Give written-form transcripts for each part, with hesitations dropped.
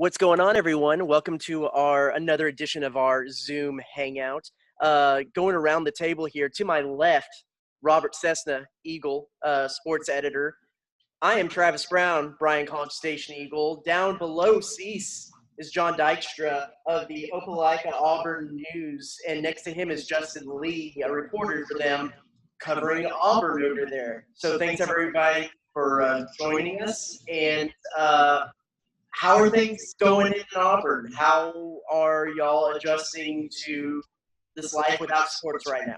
What's going on, everyone? Welcome to another edition of our Zoom Hangout. Going around the table here, to my left, Robert Cessna, Eagle, sports editor. I am Travis Brown, Bryan College Station Eagle. Down below Cease is John Dykstra of the Opelika-Auburn News, and next to him is Justin Lee, a reporter for them, covering Auburn over there. So thanks everybody for joining us. And how are things going in Auburn? How are y'all adjusting to this life without sports right now?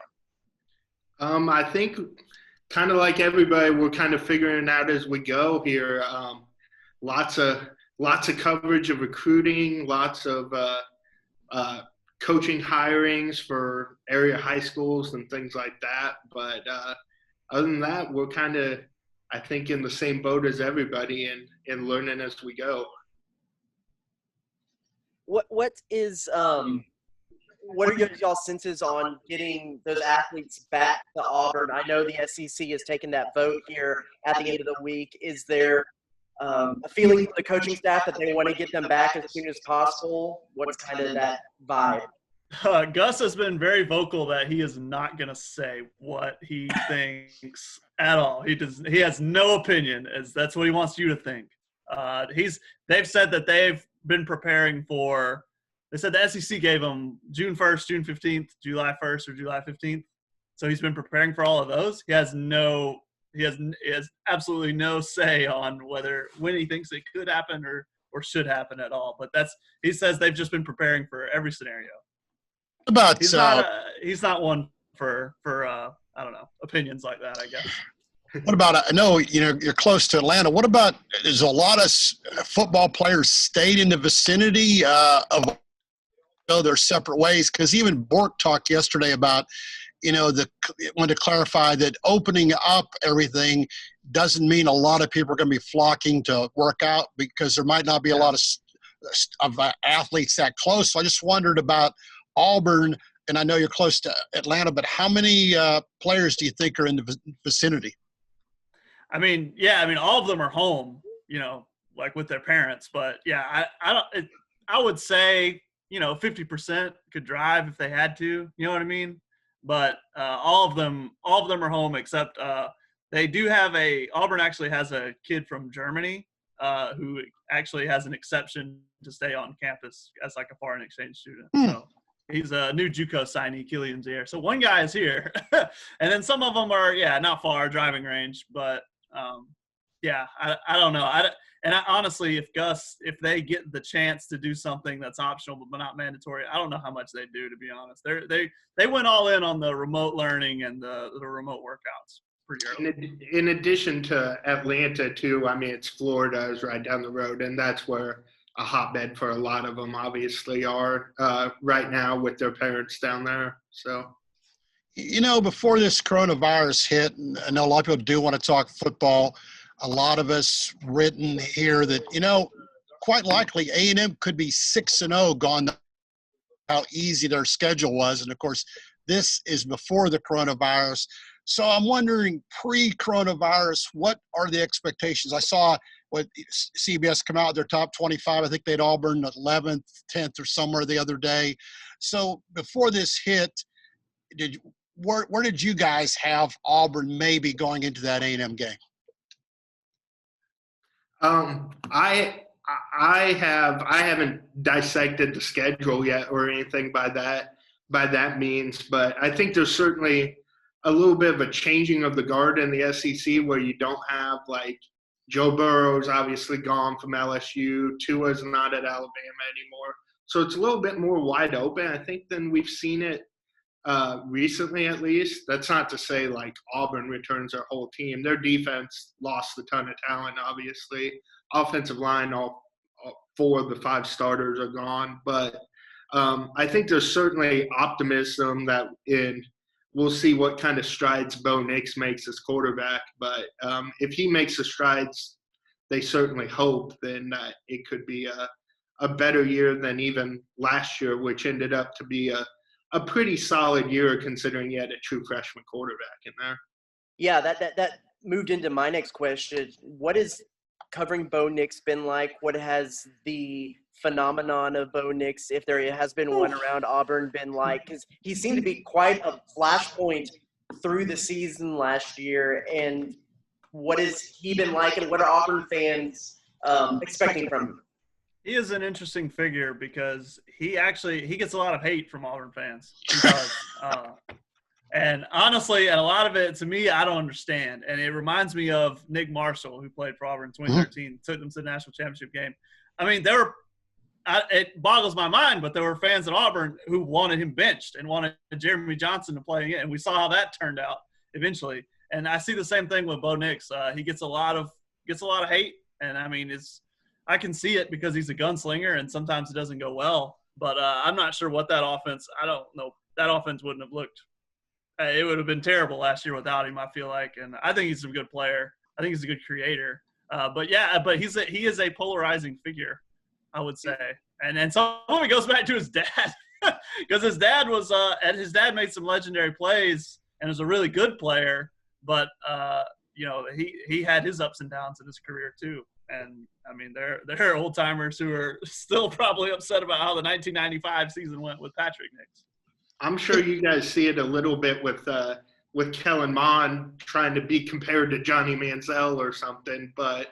I think kind of like everybody, we're kind of figuring it out as we go here. Lots of coverage of recruiting, lots of coaching hirings for area high schools and things like that. But other than that, we're kind of, I think, in the same boat as everybody and learning as we go. What are y'all's senses on getting those athletes back to Auburn? I know the SEC has taken that vote here at the end of the week. Is there a feeling from the coaching staff that they want to get them back as soon as possible? What's kind of that vibe? Gus has been very vocal that he is not going to say what he thinks at all. He has no opinion, as that's what he wants you to think. They've said that they've been preparing for. They said the SEC gave him June 1st, June 15th, July 1st, or July 15th. So he's been preparing for all of those. He has absolutely no say on when he thinks it could happen or should happen at all. But he says they've just been preparing for every scenario. He's not one for I don't know, opinions like that, I guess. What about, I know, you're close to Atlanta. What about, is a lot of football players stayed in the vicinity of their separate ways? Because even Bork talked yesterday about, wanted to clarify that opening up everything doesn't mean a lot of people are going to be flocking to work out because there might not be a lot of athletes that close. So I just wondered about Auburn, and I know you're close to Atlanta, but how many players do you think are in the vicinity? I mean, all of them are home, like with their parents. But yeah, I would say, 50% could drive if they had to. You know what I mean? But all of them are home except they do have Auburn actually has a kid from Germany who actually has an exception to stay on campus as like a foreign exchange student. So he's a new JUCO signee, Killian's here. So one guy is here, and then some of them are not far driving range, but. I don't know. Honestly, if they get the chance to do something that's optional but not mandatory, I don't know how much they do, to be honest. They went all in on the remote learning and the remote workouts pretty early. In addition to Atlanta, too, I mean, it's Florida is right down the road, and that's where a hotbed for a lot of them obviously are right now with their parents down there. So. Before this coronavirus hit, and I know a lot of people do want to talk football, a lot of us written here that, quite likely A&M could be 6-0 gone how easy their schedule was. And, of course, this is before the coronavirus. So I'm wondering, pre-coronavirus, what are the expectations? I saw what CBS come out, their top 25. I think they'd Auburn 11th, 10th or somewhere the other day. So before this hit, where did you guys have Auburn maybe going into that A&M game? I haven't dissected the schedule yet or anything by that means, but I think there's certainly a little bit of a changing of the guard in the SEC where you don't have like Joe Burrow's obviously gone from LSU, Tua's not at Alabama anymore, so it's a little bit more wide open, I think, than we've seen it. Recently, at least. That's not to say like Auburn returns their whole team. Their defense lost a ton of talent, obviously. Offensive line, all 4 of the 5 starters are gone. But I think there's certainly optimism that we'll see what kind of strides Bo Nix makes as quarterback. But if he makes the strides they certainly hope, then it could be a better year than even last year, which ended up to be a pretty solid year considering you had a true freshman quarterback in there. Yeah, that moved into my next question. What has covering Bo Nix been like? What has the phenomenon of Bo Nix, if there has been one around Auburn, been like? Because he seemed to be quite a flashpoint through the season last year. And what has he been like, and what are Auburn fans expecting from him? He is an interesting figure because he gets a lot of hate from Auburn fans. He does. And honestly, and a lot of it, to me, I don't understand. And it reminds me of Nick Marshall, who played for Auburn in 2013, took them to the national championship game. I mean, it boggles my mind, but there were fans at Auburn who wanted him benched and wanted Jeremy Johnson to play again. And we saw how that turned out eventually. And I see the same thing with Bo Nix. He gets a lot of hate. And, I mean, I can see it because he's a gunslinger, and sometimes it doesn't go well. But I'm not sure what that offense – I don't know. That offense wouldn't have looked – it would have been terrible last year without him, I feel like. And I think he's a good player. I think he's a good creator. But he is a polarizing figure, I would say. And some of it goes back to his dad because his dad made some legendary plays and was a really good player. But, he had his ups and downs in his career too. And, I mean, there are old-timers who are still probably upset about how the 1995 season went with Patrick Nix. I'm sure you guys see it a little bit with Kellen Mond trying to be compared to Johnny Manziel or something, but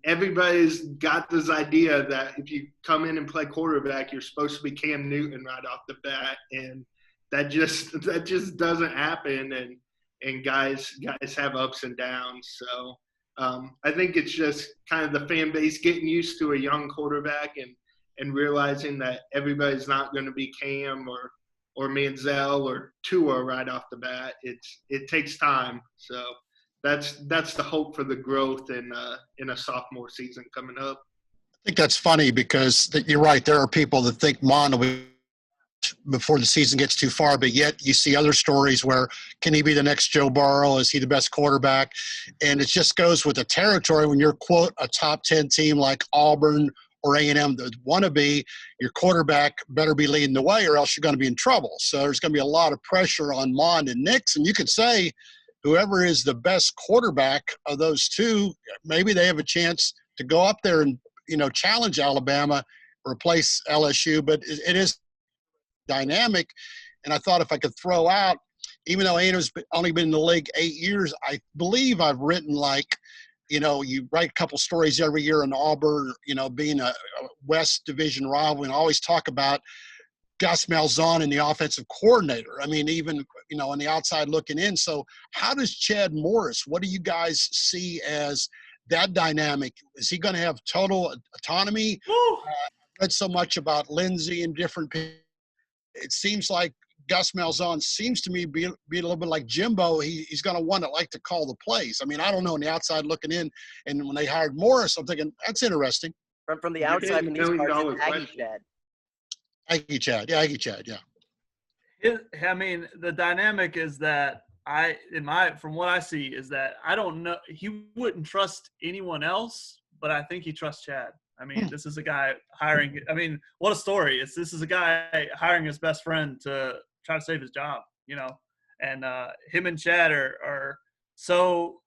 everybody's got this idea that if you come in and play quarterback, you're supposed to be Cam Newton right off the bat, and that just doesn't happen. And guys have ups and downs. So I think it's just kind of the fan base getting used to a young quarterback and realizing that everybody's not going to be Cam or Manziel or Tua right off the bat. It takes time. So that's the hope for the growth in a sophomore season coming up. I think that's funny because you're right. There are people that think Mon will be before the season gets too far, but yet you see other stories where can he be the next Joe Burrow? Is he the best quarterback? And it just goes with the territory when you're, quote, a top 10 team like Auburn or A&M that want to be, your quarterback better be leading the way or else you're going to be in trouble. So there's going to be a lot of pressure on Mond and Nix. And you could say whoever is the best quarterback of those two, maybe they have a chance to go up there and, challenge Alabama, replace LSU. But it is dynamic. And I thought if I could throw out, even though A&M's only been in the league 8 years, I believe I've written you write a couple stories every year on Auburn, being a West Division rival, and always talk about Gus Malzahn and the offensive coordinator. I mean, even, on the outside looking in. So how does Chad Morris, what do you guys see as that dynamic? Is he going to have total autonomy? I read so much about Lindsey and different people. It seems like Gus Malzahn seems to me be a little bit like Jimbo. He's going to want to like to call the plays. I mean, I don't know on the outside looking in. And when they hired Morris, I'm thinking that's interesting. From the outside, from these parts, Aggie Chad. Aggie Chad, yeah. I mean, the dynamic is that from what I see is that I don't know. He wouldn't trust anyone else, but I think he trusts Chad. I mean, this is a guy hiring – I mean, what a story. This is a guy hiring his best friend to try to save his job, And him and Chad are so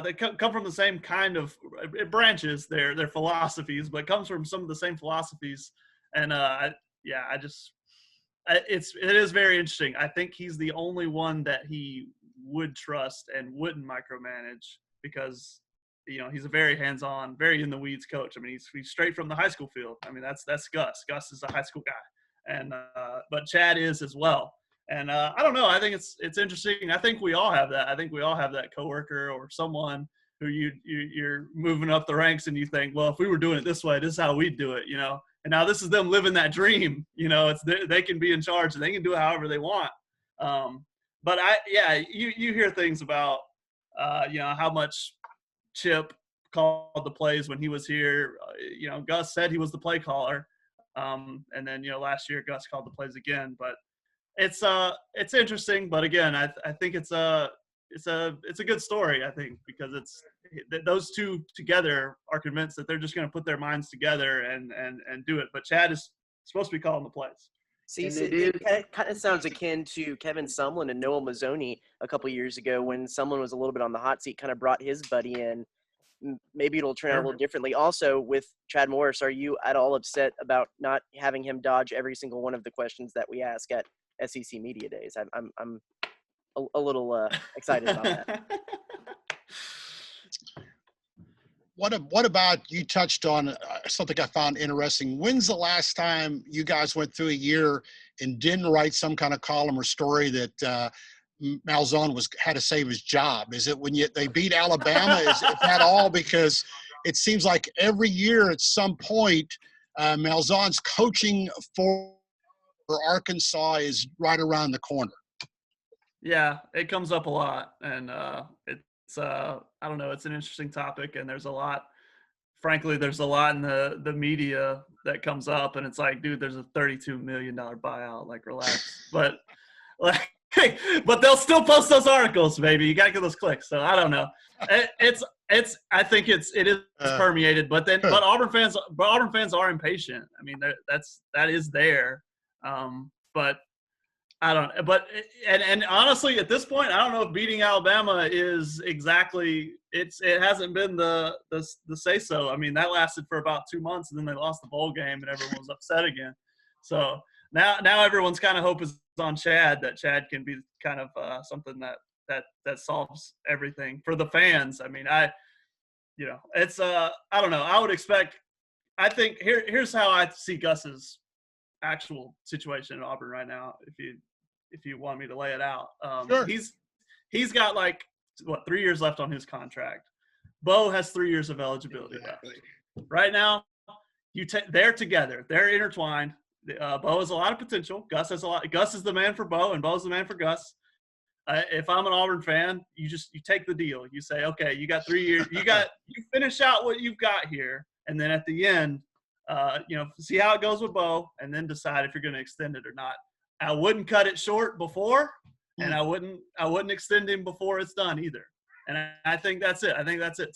they come from the same kind of – it branches their philosophies, but it comes from some of the same philosophies. And, it is very interesting. I think he's the only one that he would trust and wouldn't micromanage because – he's a very hands-on, very in-the-weeds coach. I mean, he's straight from the high school field. I mean, that's Gus. Gus is a high school guy, and but Chad is as well. And I don't know. I think it's interesting. I think we all have that. I think we all have that coworker or someone who you're moving up the ranks, and you think, well, if we were doing it this way, this is how we'd do it. And now this is them living that dream. It's they can be in charge and they can do it however they want. But you hear things about how much Chip called the plays when he was here. Gus said he was the play caller. And then, last year Gus called the plays again. But it's interesting. But again, I think it's a good story, I think, because those two together are convinced that they're just going to put their minds together and do it. But Chad is supposed to be calling the plays. See, it kind of sounds akin to Kevin Sumlin and Noah Mazzoni a couple years ago when Sumlin was a little bit on the hot seat, kind of brought his buddy in. maybe it'll turn out a little differently. Also, with Chad Morris, are you at all upset about not having him dodge every single one of the questions that we ask at SEC Media Days? I'm a little excited about that. What about, you touched on something I found interesting. When's the last time you guys went through a year and didn't write some kind of column or story that Malzahn had to save his job? Is it when they beat Alabama? Is that all? Because it seems like every year at some point, Malzahn's coaching for Arkansas is right around the corner. Yeah, it comes up a lot, and it's I don't know, it's an interesting topic, and there's a lot in the media that comes up, and it's like, dude, there's a $32 million buyout, like, relax. But but they'll still post those articles, baby. You got to get those clicks. So I don't know. I think it is permeated, but Auburn fans are impatient. I mean, that is there. But I don't. But and honestly, at this point, I don't know if beating Alabama is exactly. It hasn't been the say so. I mean, that lasted for about 2 months, and then they lost the bowl game, and everyone was upset again. So now everyone's kind of hope is on Chad, that Chad can be kind of something that solves everything for the fans. I mean, it's I don't know. I would expect. I think here's how I see Gus's actual situation in Auburn right now. If you want me to lay it out, Sure. He's got 3 years left on his contract. Bo has 3 years of eligibility left. Right now, they're together. They're intertwined. Bo has a lot of potential. Gus has a lot. Gus is the man for Bo, and Bo's the man for Gus. If I'm an Auburn fan, you take the deal. You say, okay, you got 3 years. You finish out what you've got here, and then at the end, see how it goes with Bo, and then decide if you're going to extend it or not. I wouldn't cut it short before, and I wouldn't extend him before it's done either. And I think that's it.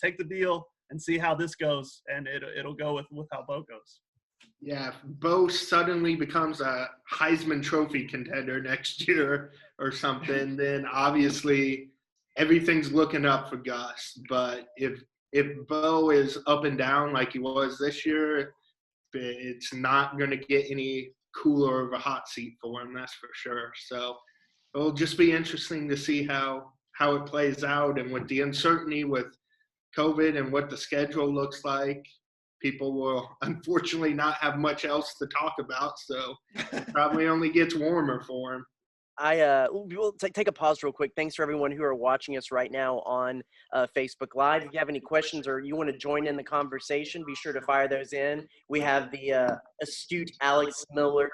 Take the deal and see how this goes, and it'll go with how Bo goes. Yeah, if Bo suddenly becomes a Heisman Trophy contender next year or something, then obviously everything's looking up for Gus. But if Bo is up and down like he was this year, it's not going to get any cooler of a hot seat for him, that's for sure. So it'll just be interesting to see how it plays out, and with the uncertainty with COVID and what the schedule looks like, people will unfortunately not have much else to talk about, so probably only gets warmer for him. We'll take a pause real quick. Thanks for everyone who are watching us right now on Facebook Live. If you have any questions or you want to join in the conversation, be sure to fire those in. We have the astute Alex Miller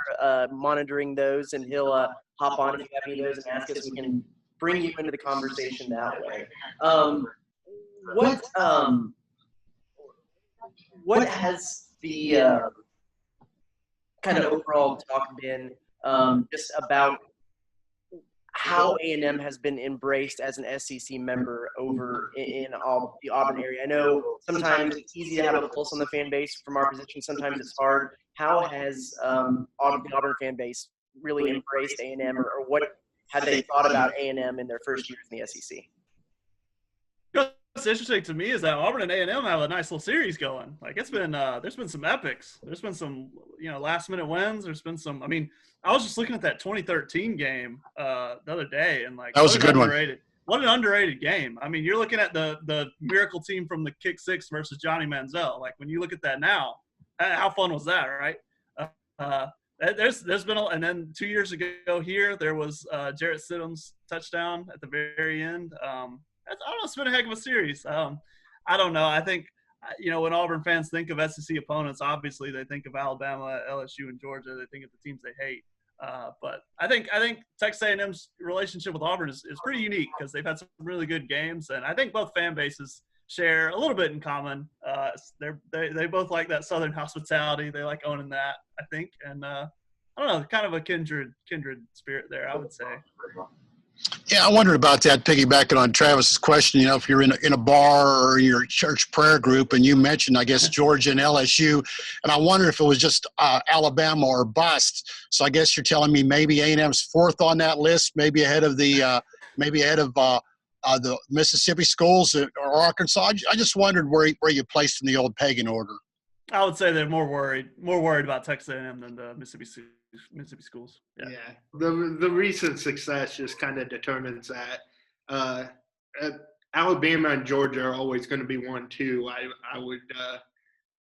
monitoring those, and he'll hop on if you have any of those and ask us. We can bring you into the conversation that way. What has the kind of overall talk been just about how A&M has been embraced as an SEC member over in the Auburn area? I know sometimes it's easy to have a pulse on the fan base from our position. Sometimes it's hard. How has the Auburn fan base really embraced A&M, or what have they thought about A&M in their first years in the SEC? What's interesting to me is that Auburn and A&M have a nice little series going. Like, it's been there's been some epics. There's been some last minute wins. There's been some. I mean, I was just looking at that 2013 game the other day, and that was a good one. What an underrated game. I mean, you're looking at the miracle team from the Kick Six versus Johnny Manziel. Like, when you look at that now, how fun was that, right? There's been and then 2 years ago here there was Jarrett Stidham's touchdown at the very end. I don't know. It's been a heck of a series. I don't know. I think, when Auburn fans think of SEC opponents, obviously they think of Alabama, LSU, and Georgia. They think of the teams they hate. But I think Texas A&M's relationship with Auburn is pretty unique because they've had some really good games, and I think both fan bases share a little bit in common. They both like that Southern hospitality. They like owning that, I think, and I don't know, kind of a kindred spirit there, I would say. Yeah, I wondered about that, piggybacking on Travis's question. If you're in a bar or your church prayer group, and you mentioned, I guess, Georgia and LSU, and I wonder if it was just Alabama or bust. So I guess you're telling me maybe A&M's fourth on that list, maybe ahead of the Mississippi schools or Arkansas? I just wondered where you placed in the old pagan order. I would say they're more worried about Texas A&M than the Mississippi schools. Yeah. The recent success just kind of determines that. Alabama and Georgia are always going to be 1-2. I would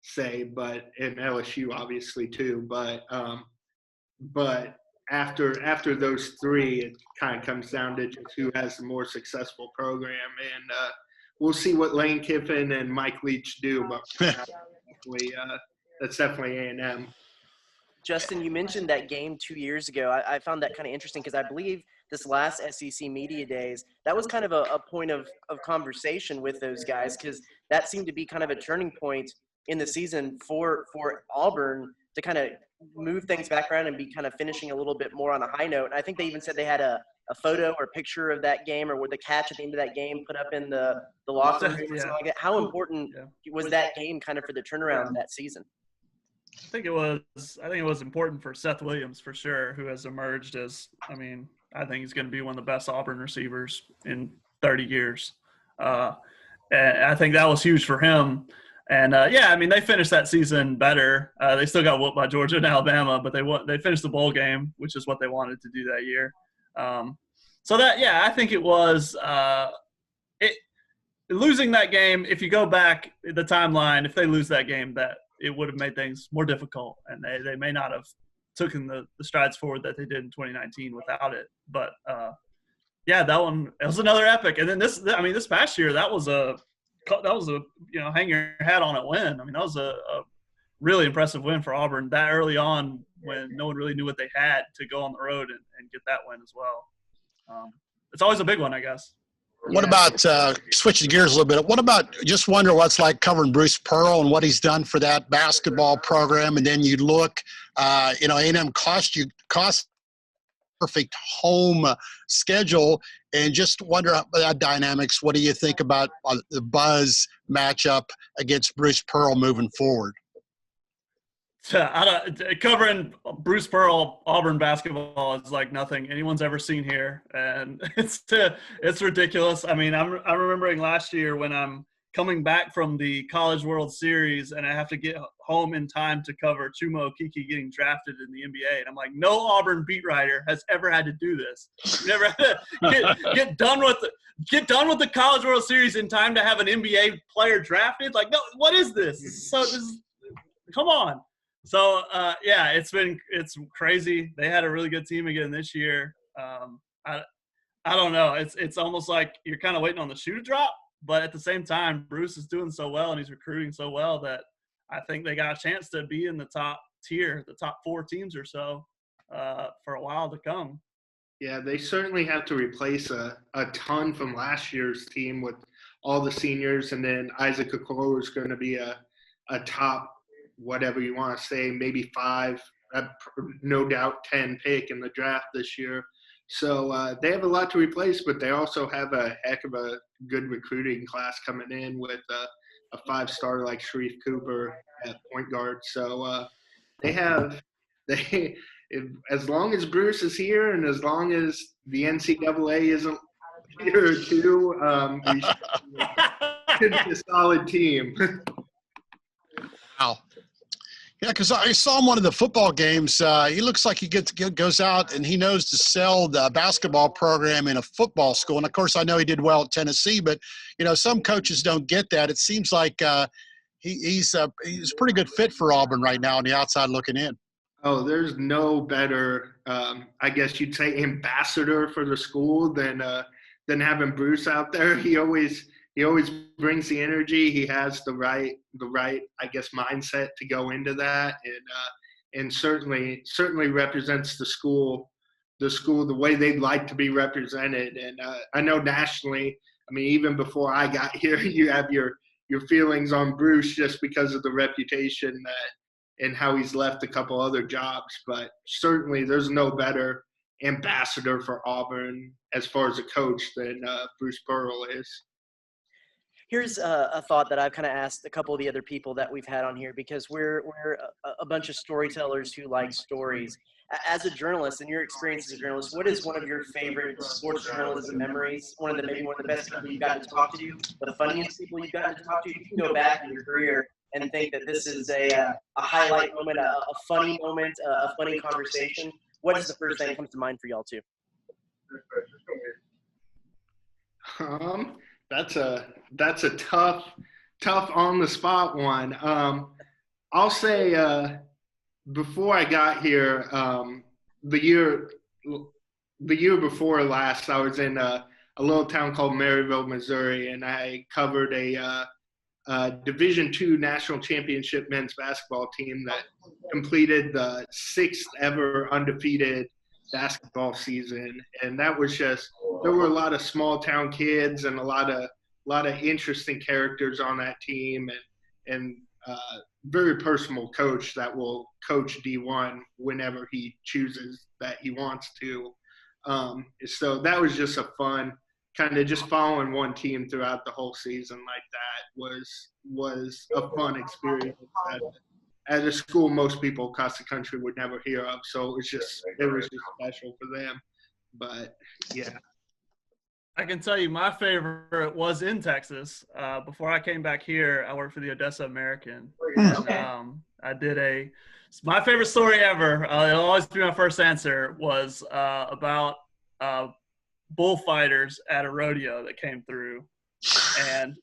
say, but and LSU obviously too. But after those three, it kind of comes down to just who has the more successful program, and we'll see what Lane Kiffin and Mike Leach do. But that's definitely A&M. Justin, you mentioned that game 2 years ago. I found that kind of interesting because I believe this last SEC Media Days, that was kind of a point of conversation with those guys because that seemed to be kind of a turning point in the season for Auburn to kind of move things back around and be kind of finishing a little bit more on a high note. And I think they even said they had a photo or picture of that game or with the catch at the end of that game put up in the locker room or something like that. How important was that game kind of for the turnaround of that season? I think it was important for Seth Williams for sure, who has emerged as, I think he's going to be one of the best Auburn receivers in 30 years. And I think that was huge for him. And they finished that season better. They still got whooped by Georgia and Alabama, but they finished the bowl game, which is what they wanted to do that year. I think it was losing that game. If you go back the timeline, if they lose that game, that it would have made things more difficult, and they may not have taken the strides forward that they did in 2019 without it. But that was another epic. And then this past year, that was a hang your hat on it win. That was a really impressive win for Auburn that early on when no one really knew what they had to go on the road and get that win as well. It's always a big one, I guess. What about switching gears a little bit? What about just wonder what's like covering Bruce Pearl and what he's done for that basketball program, and then you look, A&M cost perfect home schedule, and just wonder about dynamics. What do you think about the buzz matchup against Bruce Pearl moving forward? Covering Bruce Pearl Auburn basketball is like nothing anyone's ever seen here, and it's ridiculous. I'm remembering last year when I'm coming back from the College World Series and I have to get home in time to cover Chuma Okeke getting drafted in the NBA, and I'm like, no Auburn beat writer has ever had to do this. Never had to get done with the College World Series in time to have an NBA player drafted. Like, no, what is this? Come on. So, it's crazy. They had a really good team again this year. I don't know. It's almost like you're kind of waiting on the shoe to drop, but at the same time, Bruce is doing so well and he's recruiting so well that I think they got a chance to be in the top tier, the top 4 teams or so, for a while to come. Yeah, they certainly have to replace a ton from last year's team with all the seniors, and then Isaac Okoro is going to be a top, whatever you want to say, maybe 5, no doubt 10 pick in the draft this year. So they have a lot to replace, but they also have a heck of a good recruiting class coming in with a 5-star like Sharif Cooper at point guard. So as long as Bruce is here and as long as the NCAA isn't here too, we should be a solid team. Wow. Yeah, because I saw him one of the football games. He looks like he goes out and he knows to sell the basketball program in a football school. And, of course, I know he did well at Tennessee, but, some coaches don't get that. It seems like he's a pretty good fit for Auburn right now on the outside looking in. Oh, there's no better, I guess you'd say, ambassador for the school than having Bruce out there. He always brings the energy. He has the right, I guess, mindset to go into that, and certainly represents the school the way they'd like to be represented. And I know nationally, even before I got here, you have your feelings on Bruce just because of the reputation and how he's left a couple other jobs. But certainly there's no better ambassador for Auburn as far as a coach than Bruce Pearl is. Here's a thought that I've kind of asked a couple of the other people that we've had on here, because we're a bunch of storytellers who like stories. As a journalist, in your experience as a journalist, what is one of your favorite sports journalism memories? Maybe one of the best people you've gotten to talk to, the funniest people you've gotten to talk to. If you can go back in your career and think that this is a highlight moment, a funny moment, a funny conversation, what is the first thing that comes to mind for y'all too? That's a tough on the spot one. I'll say before I got here, the year before last, I was in a little town called Maryville, Missouri, and I covered a Division II national championship men's basketball team that completed the 6th ever undefeated basketball season. And that was just, there were a lot of small town kids and a lot of interesting characters on that team, and very personal coach that will coach D1 whenever he chooses that he wants to. So that was just a fun kind of just following one team throughout the whole season like that was a fun experience at a school most people across the country would never hear of. So it was just special for them. But yeah. I can tell you my favorite was in Texas. Before I came back here, I worked for the Odessa American. Okay. I did my favorite story ever, it'll always be my first answer, was about bullfighters at a rodeo that came through. And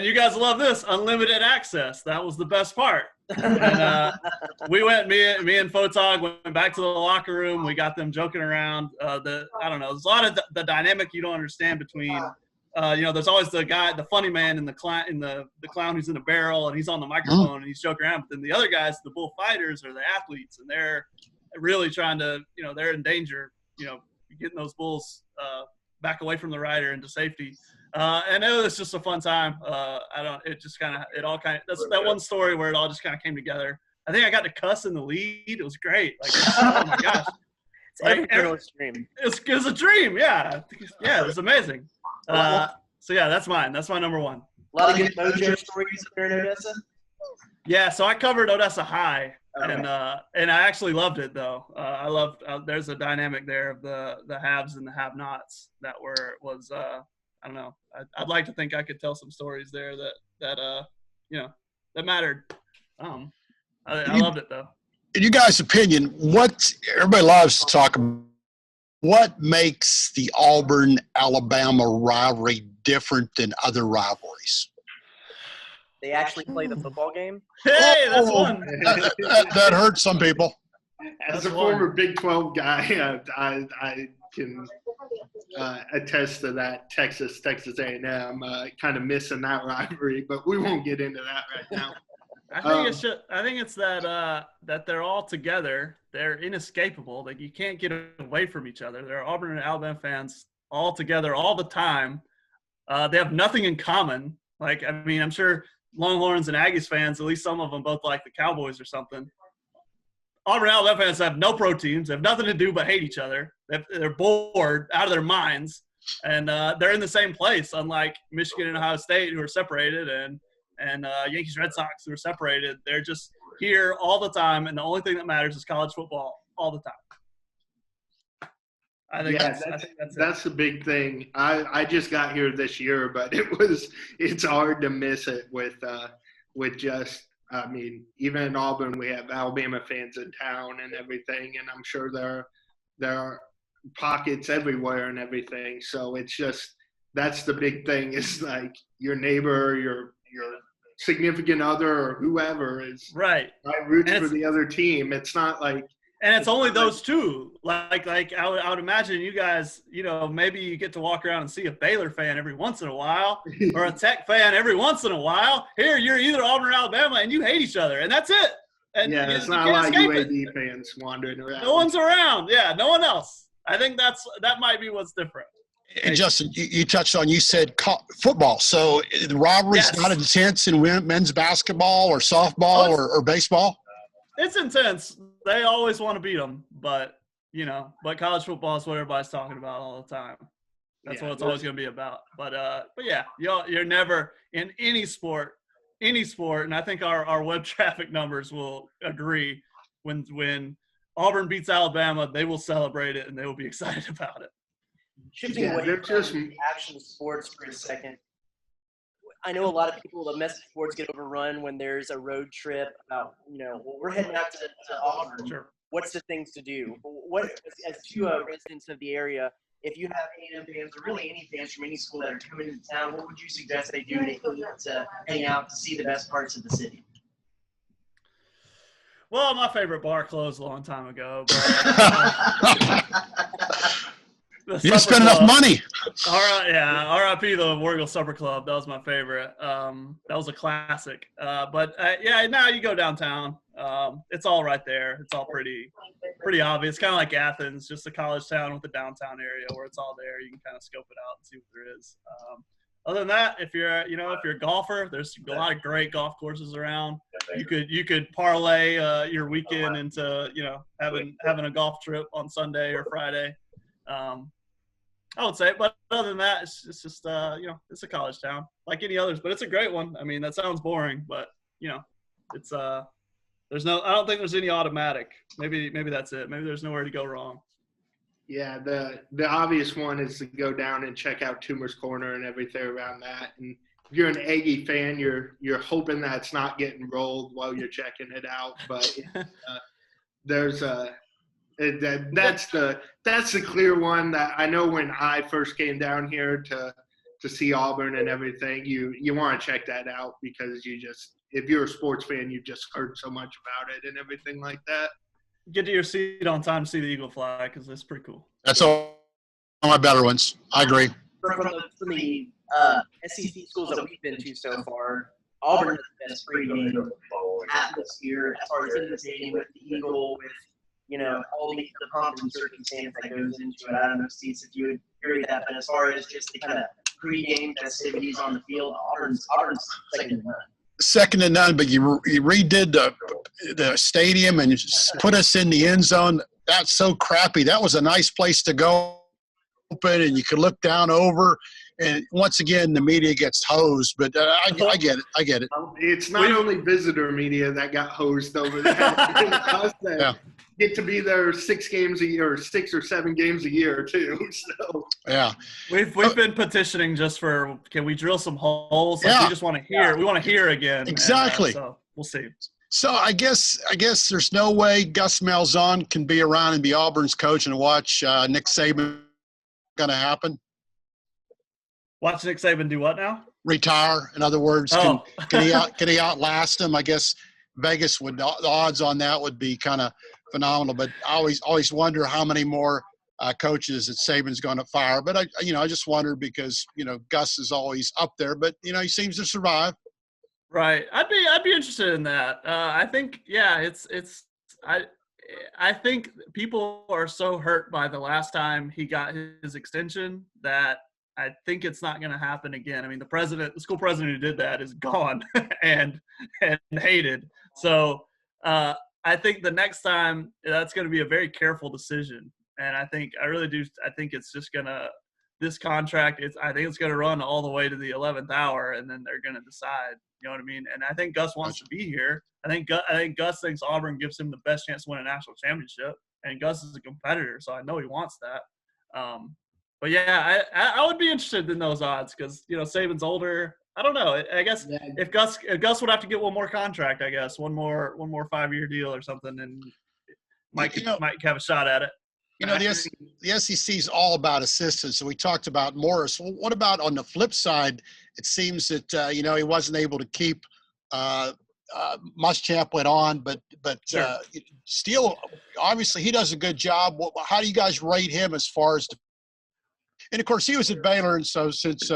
you guys love this, unlimited access. That was the best part. And we went, me and Photog went back to the locker room. We got them joking around. I don't know. There's a lot of the dynamic you don't understand between, there's always the guy, the funny man, and the clown who's in a barrel and he's on the microphone and he's joking around. But then the other guys, the bullfighters, are the athletes, and they're really trying to, they're in danger, getting those bulls back away from the rider into safety. And it was just a fun time. That's that one story where it all just kind of came together. I think I got to cuss in the lead. It was great. Oh my gosh. It's every journalist's dream. It was a dream. Yeah. Yeah. It was amazing. So yeah, that's mine. That's my number one. A lot of good mojo stories up there in Odessa. Yeah. So I covered Odessa High. Okay. And I actually loved it though. I loved. There's a dynamic there of the haves and the have-nots that was. I don't know. I'd like to think I could tell some stories there that mattered. I loved it though. In you guys' opinion, everybody loves to talk about what makes the Auburn-Alabama rivalry different than other rivalries? They actually play the football game. Hey, that's one. That hurts some people. As a former Big 12 guy, I can attest to that. Texas A&M kind of missing that rivalry, but we won't get into that right now. I think it's that they're all together. They're inescapable. Like, you can't get away from each other. There are Auburn and Alabama fans all together all the time. They have nothing in common. Like, I mean, I'm sure Longhorns and Aggies fans, at least some of them both like the Cowboys or something. Auburn and Alabama fans have no pro teams. They have nothing to do but hate each other. They're bored out of their minds, and they're in the same place. Unlike Michigan and Ohio State, who are separated, and Yankees, Red Sox, who are separated. They're just here all the time, and the only thing that matters is college football all the time. I think that's the big thing. I just got here this year, but it's hard to miss it with just. I mean, even in Auburn, we have Alabama fans in town and everything, and I'm sure there are pockets everywhere and everything. So it's just that's the big thing is like your neighbor, your significant other, or whoever is right roots for the other team. It's not like. And it's only those two. Like I would imagine you guys, maybe you get to walk around and see a Baylor fan every once in a while or a Tech fan every once in a while. Here, you're either Auburn or Alabama, and you hate each other, and that's it. And it's not like UAB fans wandering around. No one's around. Yeah, no one else. I think that might be what's different. And Justin, you touched on, you said football. So the rivalry's not intense in men's basketball or softball or baseball? It's intense. They always want to beat them, but college football is what everybody's talking about all the time. That's what it's always going to be about. But yeah, you're never in any sport, and I think our web traffic numbers will agree when Auburn beats Alabama, they will celebrate it and they will be excited about it. Shifting away from actual sports for a second, I know a lot of people, domestic sports, get overrun when there's a road trip about, we're heading out to Auburn. Sure. What's the things to do? What, as two residents of the area, if you have A&M fans or really any fans from any school that are coming into town, what would you suggest they do to hang out to see the best parts of the city? Well, my favorite bar closed a long time ago. But, you didn't spend enough money. RIP the Warrigal Supper Club. That was my favorite. That was a classic. But now you go downtown. It's all right there. It's all pretty obvious. Kind of like Athens, just a college town with a downtown area where it's all there. You can kind of scope it out and see what there is. Other than that, if you're a golfer, there's a lot of great golf courses around. You could parlay your weekend into having a golf trip on Sunday or Friday. I would say, but other than that, it's just it's a college town like any others, but it's a great one. I mean, that sounds boring, but it's I don't think there's any automatic. Maybe that's it. Maybe there's nowhere to go wrong. Yeah, the obvious one is to go down and check out Toomer's Corner and everything around that. And if you're an Aggie fan, you're hoping that it's not getting rolled while you're checking it out. But there's that's the clear one that I know when I first came down here to see Auburn and everything, you want to check that out because if you're a sports fan, you've just heard so much about it and everything like that. Get to your seat on time to see the eagle fly because it's pretty cool. That's all my better ones. I agree. From the SEC schools that we've been to so far, Auburn has the best pregame atmosphere as far as in the stadium with the eagle, with all the pomp and circumstance that goes into it. I don't know, Steve, if you would agree with that, but as far as just the kind of pregame festivities on the field, Auburn's second to none. Second to none, but you redid the stadium and put us in the end zone. That's so crappy. That was a nice place to go open, and you could look down over. And once again, the media gets hosed, but I get it. I get it. It's not only visitor media that got hosed over there. Get to be there 6 games a year, or 6 or 7 games a year too. So yeah, we've been petitioning just for can we drill some holes? Like we just want to hear. We want to hear again. Exactly. So we'll see. So I guess there's no way Gus Malzahn can be around and be Auburn's coach and watch Nick Saban. Going to happen? Watch Nick Saban do what now? Retire. In other words, can he outlast him? I guess Vegas would. The odds on that would be kind of phenomenal. But I always wonder how many more coaches that Saban's going to fire. But I just wonder because Gus is always up there. But he seems to survive. Right. I'd be interested in that. I think I think people are so hurt by the last time he got his extension that I think it's not going to happen again. I mean, the school president who did that is gone and hated. So I think the next time that's going to be a very careful decision. And I really do. I think it's just going to – this contract, I think it's going to run all the way to the 11th hour, and then they're going to decide. You know what I mean? And I think Gus wants to be here. I think Gus thinks Auburn gives him the best chance to win a national championship. And Gus is a competitor, so I know he wants that. But yeah, I would be interested in those odds because Saban's older. I don't know. I guess if Gus would have to get one more contract, I guess one more 5-year deal or something, and might have a shot at it. The SEC is all about assistants. So we talked about Morris. Well, what about on the flip side? It seems that he wasn't able to keep. Muschamp went on, but sure. Steele, obviously, he does a good job. How do you guys rate him as far as? And of course, he was at Baylor, and so since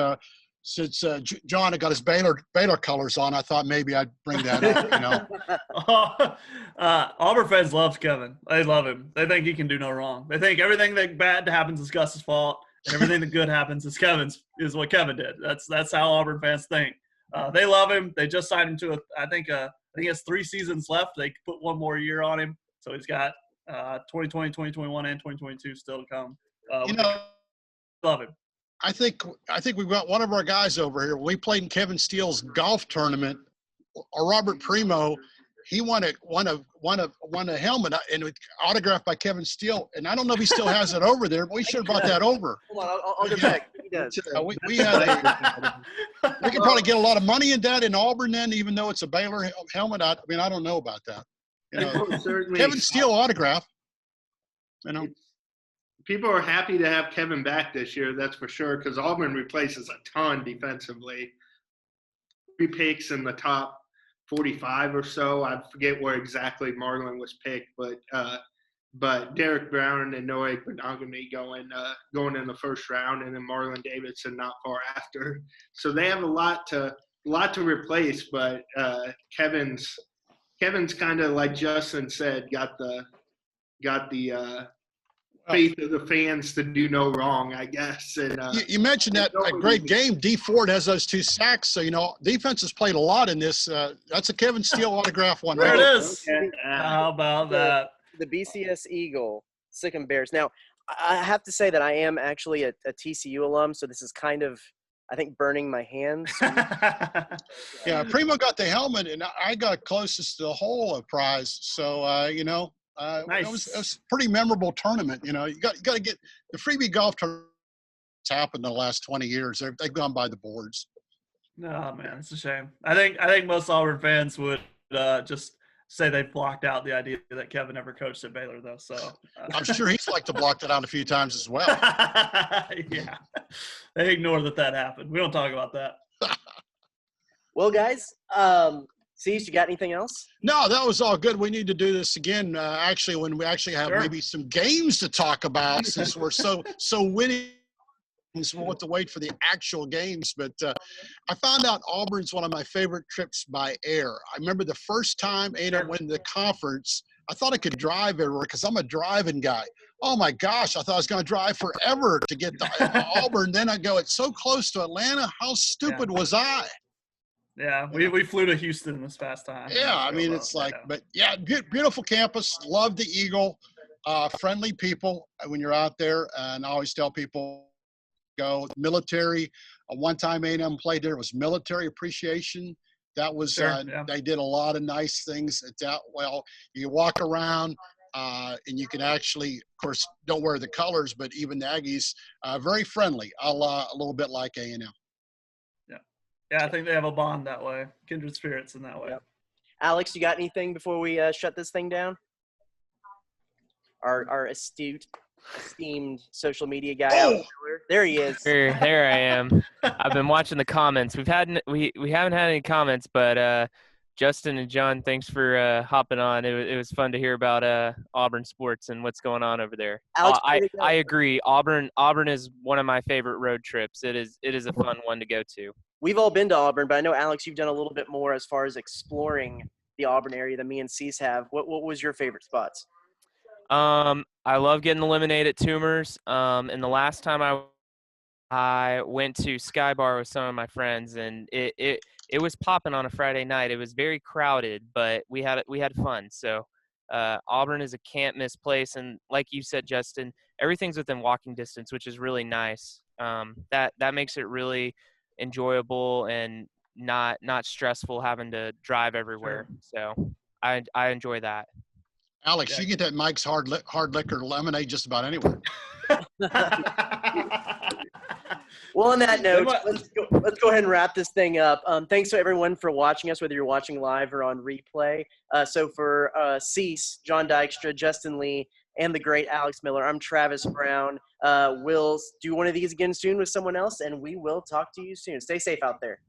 John had got his Baylor colors on, I thought maybe I'd bring that up. Auburn fans love Kevin. They love him. They think he can do no wrong. They think everything that bad happens is Gus's fault, and everything that good happens is what Kevin did. That's how Auburn fans think. They love him. They just signed him to I think he has 3 seasons left. They put one more year on him, so he's got 2020, 2021, and 2022 still to come. Love him. I think we've got one of our guys over here. We played in Kevin Steele's golf tournament. Robert Primo, he won a helmet and it autographed by Kevin Steele. And I don't know if he still has it over there, but we should have brought that over. Hold on, I'll go check. He does. We could probably get a lot of money in that in Auburn then, even though it's a Baylor helmet. I mean, I don't know about that. You know, Kevin Steele autograph. You know, people are happy to have Kevin back this year. That's for sure, because Auburn replaces a ton defensively. 3 picks in the top 45 or so. I forget where exactly Marlin was picked, but Derek Brown and Noah Benogany going in the first round, and then Marlon Davidson not far after. So they have a lot to replace, but Kevin's kind of, like Justin said, got the faith of the fans to do no wrong, I guess. And you mentioned that great game. D Ford has those 2 sacks, so defense has played a lot in this. That's a Kevin Steele autograph one. There right? it is. Okay. How about that? The BCS Eagle, Sikkim Bears. Now, I have to say that I am actually a TCU alum, so this is kind of, I think, burning my hands. Yeah, Primo got the helmet, and I got closest to the whole prize. So, Nice. it was a pretty memorable tournament. You got to get the freebie golf tournament. It's happened in the last 20 years. They've gone by the boards. No, man, it's a shame. I think most Auburn fans would just say they blocked out the idea that Kevin ever coached at Baylor, though. So I'm sure he's like to block that out a few times as well. yeah, they ignore that happened. We don't talk about that. Well, guys, Cease, you got anything else? No, that was all good. We need to do this again. Actually, when we actually have maybe some games to talk about, since we're so winning. So we'll have to wait for the actual games. But I found out Auburn's one of my favorite trips by air. I remember the first time A&M went to the conference, I thought I could drive everywhere because I'm a driving guy. Oh, my gosh, I thought I was going to drive forever to get to Auburn. Then I go, it's so close to Atlanta. How stupid was I? Yeah, we flew to Houston this past time. Yeah, I mean, it's like, but yeah, beautiful campus. Love the Eagle. Friendly people when you're out there. And I always tell people, go military. One time A&M played there was military appreciation. That was they did a lot of nice things at that. Well, you walk around and you can actually, of course, don't wear the colors, but even the Aggies very friendly, a little bit like A&M. Yeah, I think they have a bond that way, kindred spirits in that way. Yep. Alex, you got anything before we shut this thing down? Our esteemed social media guy. Oh! There he is. There I am. I've been watching the comments. We haven't had any comments, but Justin and John, thanks for hopping on. It was fun to hear about Auburn sports and what's going on over there. Alex, I agree. Auburn is one of my favorite road trips. It is a fun one to go to. We've all been to Auburn, but I know, Alex, you've done a little bit more as far as exploring the Auburn area than me and Cease have. What was your favorite spots? I love getting the lemonade at Toomer's. And the last time I went to Sky Bar with some of my friends, and it was popping on a Friday night. It was very crowded, but we had fun. So Auburn is a can't miss place, and like you said, Justin, everything's within walking distance, which is really nice. That makes it really enjoyable and not stressful having to drive everywhere. Sure. So I enjoy that. Alex, you get that Mike's hard liquor lemonade just about anywhere. Well, on that note, let's go ahead and wrap this thing up. Thanks to everyone for watching us, whether you're watching live or on replay. So for Cease, John Dykstra, Justin Lee, and the great Alex Miller, I'm Travis Brown. We'll do one of these again soon with someone else, and we will talk to you soon. Stay safe out there.